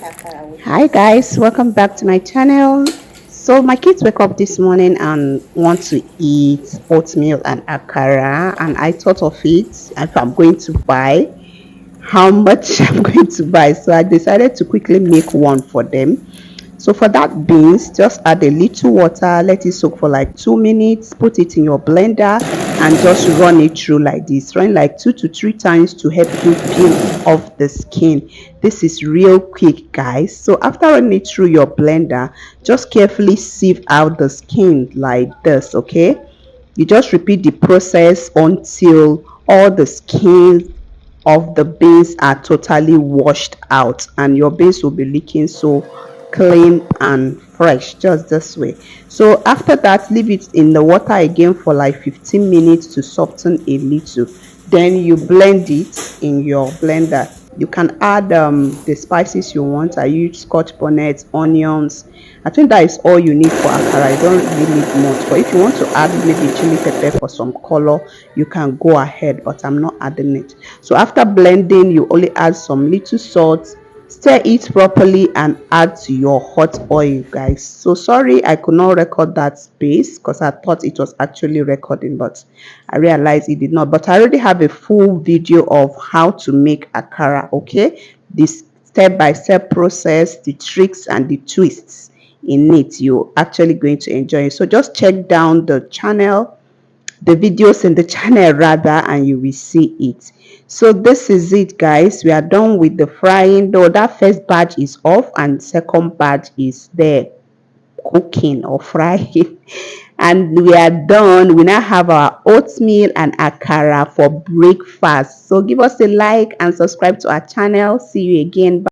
akara with Hi guys, welcome back to my channel. So my kids wake up this morning and want to eat oatmeal and akara, and I thought of it if I'm going to buy, how much I'm going to buy. So I decided to quickly make one for them. So for that beans, just add a little water, let it soak for like 2 minutes, put it in your blender and just run it through like this. Run like 2 to 3 times to help you peel off the skin. This is real quick, guys. So after running it through your blender, just carefully sieve out the skin like this, okay? You just repeat the process until all the skin of the beans are totally washed out and your beans will be looking so clean and fresh just this way. So after that, leave it in the water again for like 15 minutes to soften a little. Then you blend it in your blender. You can add the spices you want. I use scotch bonnet, onions. I think that is all you need for akara. You don't really need much, but if you want to add maybe chili pepper for some color, you can go ahead, but I'm not adding it. So after blending, you only add some little salt, stir it properly and add to your hot oil, guys. So sorry I could not record that space because I thought it was actually recording, but I realized it did not. But I already have a full video of how to make akara, okay? This step-by-step process, the tricks and the twists in it, you're actually going to enjoy it. So just check down the channel, the videos in the channel rather, and you will see it. So this is it, guys. We are done with the frying, though that first batch is off and second batch is there cooking or frying. And we are done. We now have our oatmeal and akara for breakfast. So give us a like and subscribe to our channel. See you again. Bye.